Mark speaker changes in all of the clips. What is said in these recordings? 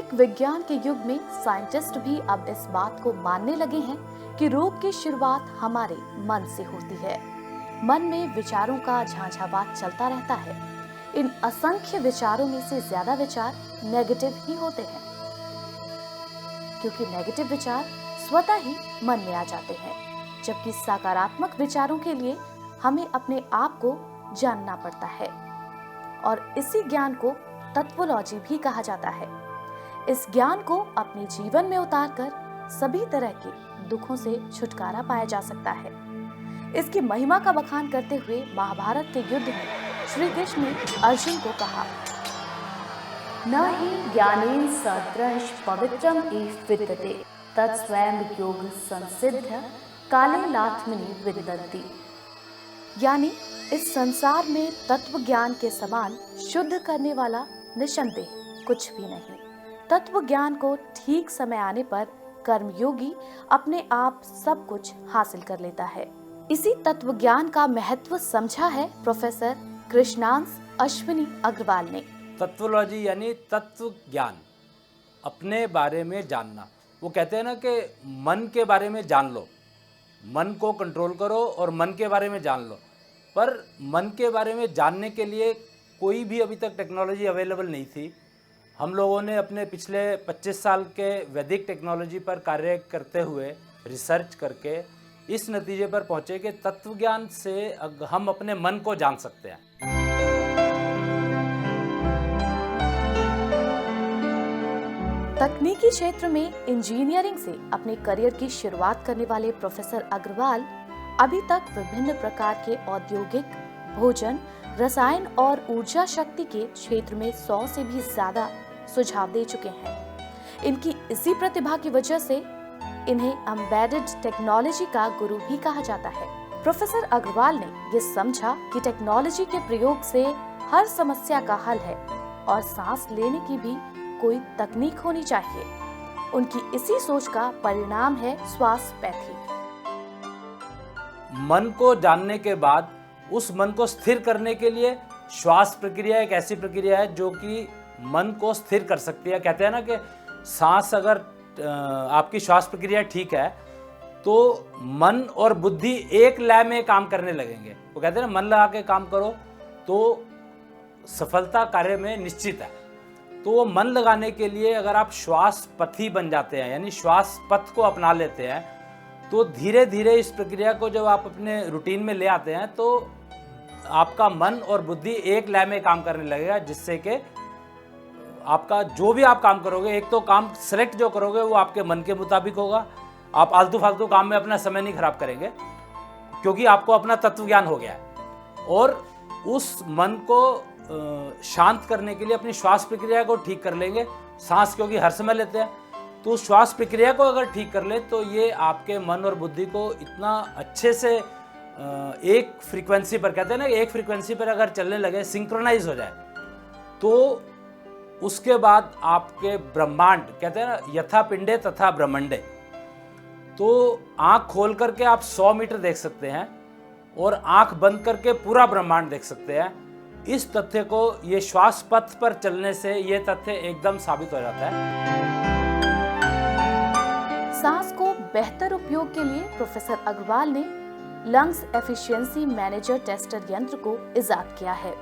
Speaker 1: आधुनिक विज्ञान के युग में साइंटिस्ट भी अब इस बात को मानने लगे हैं कि रोग की शुरुआत हमारे मन से होती है। मन में विचारों का झांझावात चलता रहता है। इन असंख्य विचारों में से ज्यादा विचार नेगेटिव ही होते हैं, क्योंकि नेगेटिव विचार स्वतः ही मन में आ जाते हैं, जबकि सकारात्मक विचारों के लिए हमें अपने आप को जानना पड़ता है और इसी ज्ञान को तत्वोलॉजी भी कहा जाता है। इस ज्ञान को अपने जीवन में उतारकर सभी तरह के दुखों से छुटकारा पाया जा सकता है। इसकी महिमा का बखान करते हुए महाभारत के युद्ध में श्री कृष्ण ने अर्जुन को कहा, न हि ज्ञानेन सदृश पवित्रम एव विद्यते तत्स्वयं योग संसिद्ध कालेनात्मनि विदन्ति। यानी इस संसार में तत्व ज्ञान के समान शुद्ध करने वाला निसंदेह कुछ भी नहीं। तत्व ज्ञान को ठीक समय आने पर कर्मयोगी अपने आप सब कुछ हासिल कर लेता है। इसी तत्व ज्ञान का महत्व समझा है प्रोफेसर कृष्णांश अश्विनी अग्रवाल ने।
Speaker 2: तत्वोलॉजी यानी तत्व ज्ञान, अपने बारे में जानना। वो कहते हैं ना कि मन के बारे में जान लो, मन को कंट्रोल करो और मन के बारे में जान लो। पर मन के बारे में जानने के लिए कोई भी अभी तक टेक्नोलॉजी अवेलेबल नहीं थी। हम लोगों ने अपने पिछले 25 साल के वैदिक टेक्नोलॉजी पर कार्य करते हुए रिसर्च करके इस नतीजे पर पहुँचे कि तत्व ज्ञान से हम अपने मन को जान सकते हैं।
Speaker 1: तकनीकी क्षेत्र में इंजीनियरिंग से अपने करियर की शुरुआत करने वाले प्रोफेसर अग्रवाल अभी तक विभिन्न प्रकार के औद्योगिक, भोजन, रसायन और ऊर्जा शक्ति के क्षेत्र में 100 से भी ज्यादा सुझाव दे चुके हैं। इनकी इसी प्रतिभा की वजह से इन्हें एम्बेडेड टेक्नोलॉजी का गुरु भी कहा जाता है। प्रोफेसर अग्रवाल ने ये समझा कि टेक्नोलॉजी के प्रयोग से हर समस्या का हल है और सांस लेने की भी कोई तकनीक होनी चाहिए। उनकी इसी सोच का परिणाम है श्वासपैथी।
Speaker 2: मन को जानने के बाद उस मन को स्थिर करने के लिए श्वास प्रक्रिया एक ऐसी प्रक्रिया है जो कि मन को स्थिर कर सकती है। कहते हैं ना कि सांस, अगर आपकी श्वास प्रक्रिया ठीक है तो मन और बुद्धि एक लय में काम करने लगेंगे। वो कहते हैं ना, मन लगा के काम करो तो सफलता कार्य में निश्चित है। तो वो मन लगाने के लिए अगर आप श्वास पथी बन जाते हैं, यानी श्वास पथ को अपना लेते हैं, तो धीरे धीरे इस प्रक्रिया को जब आप अपने रूटीन में ले आते हैं तो आपका मन और बुद्धि एक लय में काम करने लगेगा, जिससे कि आपका जो भी आप काम करोगे, एक तो काम सेलेक्ट जो करोगे वो आपके मन के मुताबिक होगा। आप आलतू फालतू काम में अपना समय नहीं खराब करेंगे, क्योंकि आपको अपना तत्व ज्ञान हो गया है। और उस मन को शांत करने के लिए अपनी श्वास प्रक्रिया को ठीक कर लेंगे। सांस क्योंकि हर समय लेते हैं, तो उस श्वास प्रक्रिया को अगर ठीक कर ले तो ये आपके मन और बुद्धि को इतना अच्छे से एक फ्रीक्वेंसी पर, कहते हैं ना, एक फ्रीक्वेंसी पर अगर चलने लगे, सिंक्रोनाइज हो जाए, तो उसके बाद आपके ब्रह्मांड, कहते हैं ना, यथा पिंडे तथा ब्रह्मंडे, तो आंख खोल करके आप 100 मीटर देख सकते हैं और आंख बंद करके पूरा ब्रह्मांड देख सकते हैं। इस तथ्य को ये श्वास पथ पर चलने से ये तथ्य एकदम साबित हो जाता है।
Speaker 1: सांस को बेहतर उपयोग के लिए प्रोफेसर अग्रवाल ने लंग्स एफिशिएंसी मैनेजर टेस्टर यंत्र को इजाद किया है।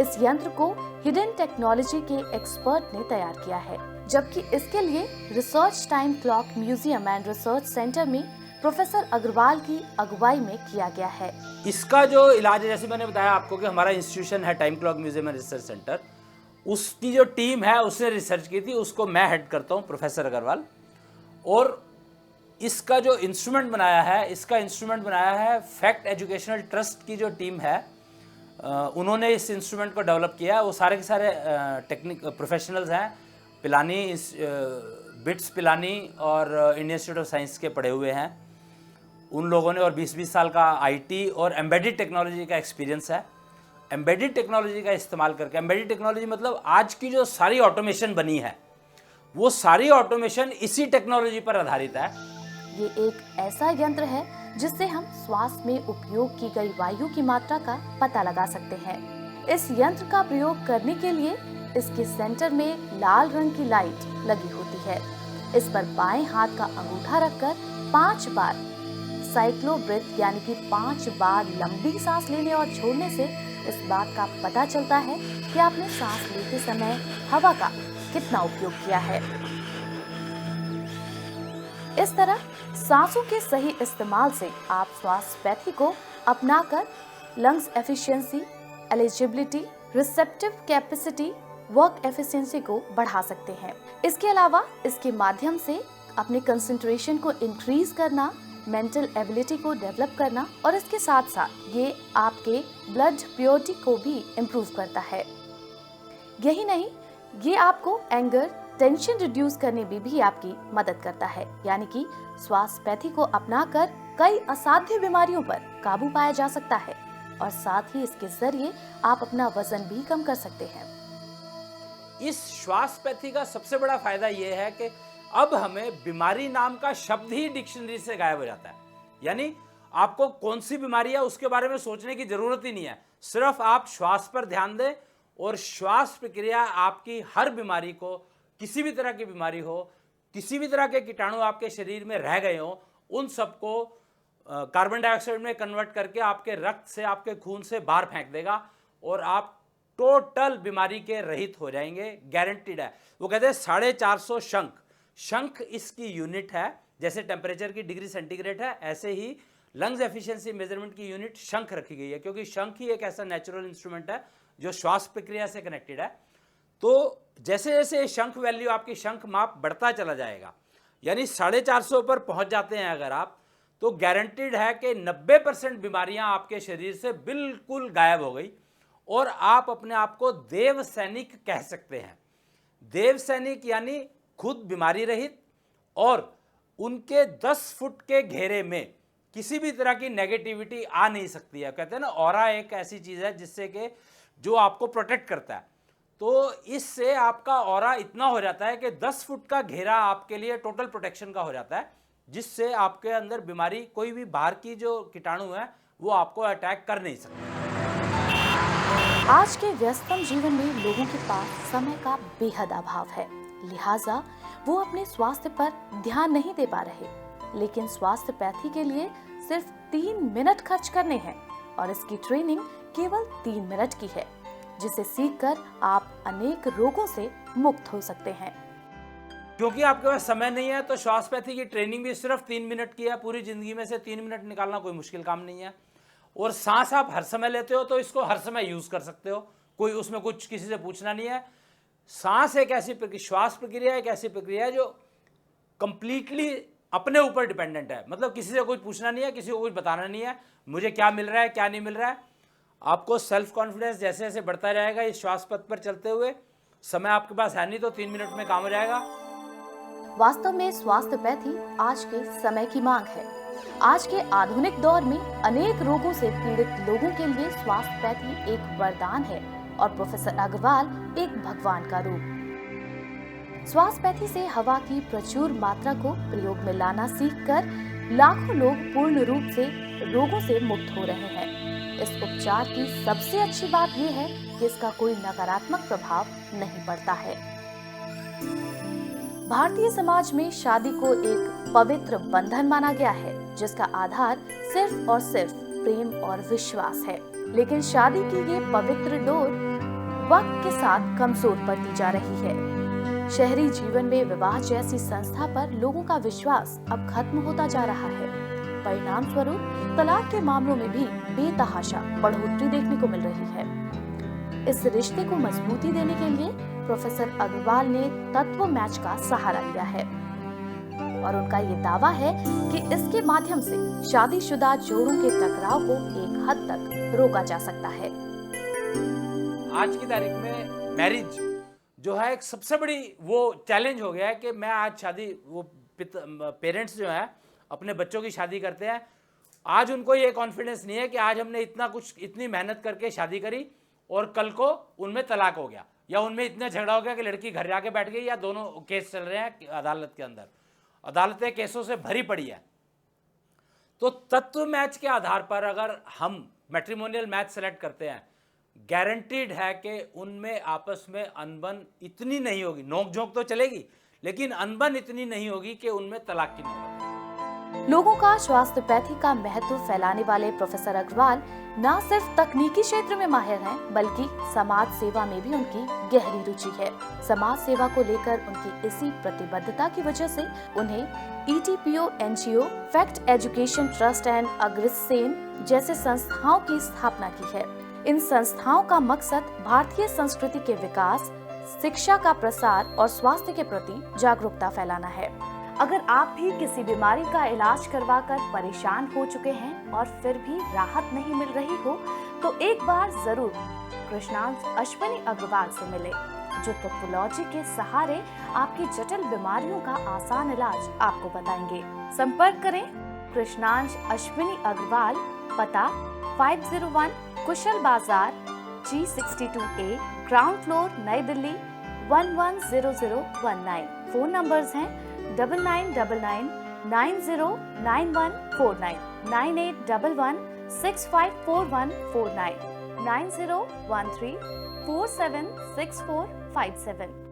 Speaker 1: इस यंत्र को हिडन टेक्नोलॉजी के एक्सपर्ट ने तैयार किया है, जबकि इसके लिए research time clock museum and research centre में प्रोफेसर अग्रवाल की अगुवाई में किया गया है।
Speaker 2: इसका जो इलाज है, जैसे मैंने बताया आपको कि हमारा इंस्टीट्यूशन है time clock museum and research centre, उसकी जो टीम है उसने रिसर्च की थी, उसको मैं हेड करता हूँ, प्रोफेसर अग्रवाल। और इसका जो इंस्ट्रूमेंट बनाया है, इसका इंस्ट्रूमेंट बनाया है फैक्ट एजुकेशनल ट्रस्ट की जो टीम है, उन्होंने इस इंस्ट्रूमेंट को डेवलप किया। वो सारे के सारे टेक्निक प्रोफेशनल्स हैं, पिलानी, बिट्स पिलानी और इंडियन इंस्टीट्यूट ऑफ साइंस के पढ़े हुए हैं उन लोगों ने, और 20-20 साल का आईटी और एम्बेडेड टेक्नोलॉजी का एक्सपीरियंस है। एम्बेडेड टेक्नोलॉजी का इस्तेमाल करके, एम्बेडेड टेक्नोलॉजी मतलब आज की जो सारी ऑटोमेशन बनी है वो सारी ऑटोमेशन इसी टेक्नोलॉजी पर आधारित है।
Speaker 1: ये एक ऐसा यंत्र है जिससे हम श्वास में उपयोग की गई वायु की मात्रा का पता लगा सकते हैं। इस यंत्र का प्रयोग करने के लिए इसके सेंटर में लाल रंग की लाइट लगी होती है। इस पर बाएं हाथ का अंगूठा रखकर 5 बार साइक्लो ब्रेथ यानी कि 5 बार लंबी सांस लेने और छोड़ने से इस बात का पता चलता है कि आपने सांस लेते समय हवा का कितना उपयोग किया है। इस तरह सांसों के सही इस्तेमाल से आप श्वासपैथी को अपनाकर lungs efficiency, eligibility, receptive capacity, work efficiency को बढ़ा सकते हैं। इसके अलावा इसके माध्यम से अपने कंसंट्रेशन को इंक्रीज करना, मेंटल एबिलिटी को डेवलप करना और इसके साथ साथ ये आपके ब्लड प्योरिटी को भी इम्प्रूव करता है। यही नहीं, ये आपको एंगर, टेंशन रिड्यूस करने में भी आपकी मदद करता है। यानी कि श्वासपैथी को अपनाकर कई असाध्य बीमारियों पर काबू पाया जा सकता है और साथ ही इसके जरिए आप अपना वजन भी कम कर सकते हैं।
Speaker 2: इस श्वासपैथी का सबसे बड़ा फायदा यह है कि अब हमें बीमारी नाम का शब्द ही डिक्शनरी से गायब हो जाता है। यानी आपको कौन सी बीमारी है उसके बारे में सोचने की जरूरत ही नहीं है। सिर्फ आप श्वास पर ध्यान दें और श्वास प्रक्रिया आपकी हर बीमारी को, किसी भी तरह की बीमारी हो, किसी भी तरह के कीटाणु आपके शरीर में रह गए हो, उन सबको कार्बन डाइऑक्साइड में कन्वर्ट करके आपके रक्त से, आपके खून से बाहर फेंक देगा और आप टोटल बीमारी के रहित हो जाएंगे, गारंटीड है। वो कहते हैं 450 शंख, शंख इसकी यूनिट है। जैसे टेम्परेचर की डिग्री सेंटीग्रेड है, ऐसे ही लंग्स एफिशिएंसी मेजरमेंट की यूनिट शंख रखी गई है, क्योंकि शंख ही एक ऐसा नेचुरल इंस्ट्रूमेंट है जो श्वास प्रक्रिया से कनेक्टेड है। तो जैसे जैसे शंख वैल्यू, आपकी शंख माप बढ़ता चला जाएगा, यानी 450 पर पहुंच जाते हैं अगर आप, तो गारंटीड है कि 90% बीमारियां आपके शरीर से बिल्कुल गायब हो गई और आप अपने आप को देव सैनिक कह सकते हैं। देव सैनिक यानी खुद बीमारी रहित और उनके 10 फुट के घेरे में किसी भी तरह की नेगेटिविटी आ नहीं सकती है। कहते हैं ना, ऑरा एक ऐसी चीज है जिससे कि जो आपको प्रोटेक्ट करता है। तो इससे आपका ऑरा इतना हो जाता है कि 10 फुट का घेरा आपके लिए टोटल प्रोटेक्शन का हो जाता है, जिससे आपके अंदर बीमारी, कोई भी बाहर की जो कीटाणु है वो आपको अटैक कर नहीं सकते।
Speaker 1: आज के व्यस्तम जीवन में लोगों के पास समय का बेहद अभाव है, लिहाजा वो अपने स्वास्थ्य पर ध्यान नहीं दे पा रहे। लेकिन स्वास्थ्यपैथी के लिए सिर्फ 3 मिनट खर्च करने हैं और इसकी ट्रेनिंग केवल 3 मिनट की है, जिसे सीखकर आप अनेक रोगों से मुक्त हो सकते हैं।
Speaker 2: क्योंकि आपके पास समय नहीं है तो श्वासपैथी की ट्रेनिंग भी सिर्फ 3 मिनट की है। पूरी जिंदगी में से 3 मिनट निकालना कोई मुश्किल काम नहीं है। और सांस आप हर समय लेते हो तो इसको हर समय यूज कर सकते हो, कोई उसमें कुछ किसी से पूछना नहीं है। सांस एक ऐसी श्वास प्रक्रिया एक ऐसी प्रक्रिया है जो कंप्लीटली अपने ऊपर डिपेंडेंट है। मतलब किसी से कुछ पूछना नहीं है, किसी को कुछ बताना नहीं है मुझे क्या मिल रहा है क्या नहीं मिल रहा है। आपको सेल्फ कॉन्फिडेंस जैसे जैसे बढ़ता जाएगा इस श्वास पथ पर चलते हुए, समय आपके पास है नहीं तो 3 मिनट में काम हो जाएगा।
Speaker 1: वास्तव में स्वास्थ्यपैथी आज के समय की मांग है। आज के आधुनिक दौर में अनेक रोगों से पीड़ित लोगों के लिए स्वास्थ्यपैथी एक वरदान है और प्रोफेसर अग्रवाल एक भगवान का रूप। स्वास्थ्यपैथी से हवा की प्रचुर मात्रा को प्रयोग में लाना सीखकर लाखों लोग पूर्ण रूप से रोगों से मुक्त हो रहे हैं। इस उपचार की सबसे अच्छी बात यह है कि इसका कोई नकारात्मक प्रभाव नहीं पड़ता है। भारतीय समाज में शादी को एक पवित्र बंधन माना गया है, जिसका आधार सिर्फ और सिर्फ प्रेम और विश्वास है। लेकिन शादी की ये पवित्र डोर वक्त के साथ कमजोर पड़ती जा रही है। शहरी जीवन में विवाह जैसी संस्था पर लोगों का विश्वास अब खत्म होता जा रहा है। परिणाम स्वरूप तलाक के मामलों में भी बेतहाशा बढ़ोतरी देखने को मिल रही है। इस रिश्ते को मजबूती देने के लिए प्रोफेसर अग्रवाल ने तत्व मैच का सहारा लिया है और उनका ये दावा है कि इसके माध्यम से शादीशुदा जोड़ों के टकराव को एक हद तक रोका जा सकता है।
Speaker 2: आज की तारीख में मैरिज जो है एक सबसे बड़ी वो चैलेंज हो गया है कि मैं आज शादी, वो पेरेंट्स जो है अपने बच्चों की शादी करते हैं, आज उनको ये कॉन्फिडेंस नहीं है कि आज हमने इतनी मेहनत करके शादी करी और कल को उनमें तलाक हो गया या उनमें इतना झगड़ा हो गया कि लड़की घर जाके बैठ गई, या दोनों केस चल रहे हैं अदालत के अंदर, अदालतें केसों से भरी पड़ी है। तो तत्व मैच के आधार पर अगर हम मैट्रिमोनियल मैच सेलेक्ट करते हैं, गारंटीड है कि उनमें आपस में अनबन इतनी नहीं होगी, नोक झोंक तो चलेगी लेकिन अनबन इतनी नहीं होगी कि उनमें तलाक की नौबत आए।
Speaker 1: लोगों का स्वास्थ्यपैथी का महत्व फैलाने वाले प्रोफेसर अग्रवाल न सिर्फ तकनीकी क्षेत्र में माहिर हैं, बल्कि समाज सेवा में भी उनकी गहरी रुचि है। समाज सेवा को लेकर उनकी इसी प्रतिबद्धता की वजह से उन्हें ETPO NGO, fact education trust and Agrasen जैसे संस्थाओं की स्थापना की है। इन संस्थाओं का मकसद भारतीय संस्कृति के विकास, शिक्षा का प्रसार और स्वास्थ्य के प्रति जागरूकता फैलाना है। अगर आप भी किसी बीमारी का इलाज करवाकर परेशान हो चुके हैं और फिर भी राहत नहीं मिल रही हो, तो एक बार जरूर कृष्णांश अश्विनी अग्रवाल से मिले, जो तत्वोलॉजी के सहारे आपकी जटिल बीमारियों का आसान इलाज आपको बताएंगे। संपर्क करें कृष्णांश अश्विनी अग्रवाल, पता 501 कुशल बाजार, G62A, ग्राउंड फ्लोर, नई दिल्ली 110019। फोन नंबर्स हैं 9999 909149, 9811654149, 9013476457।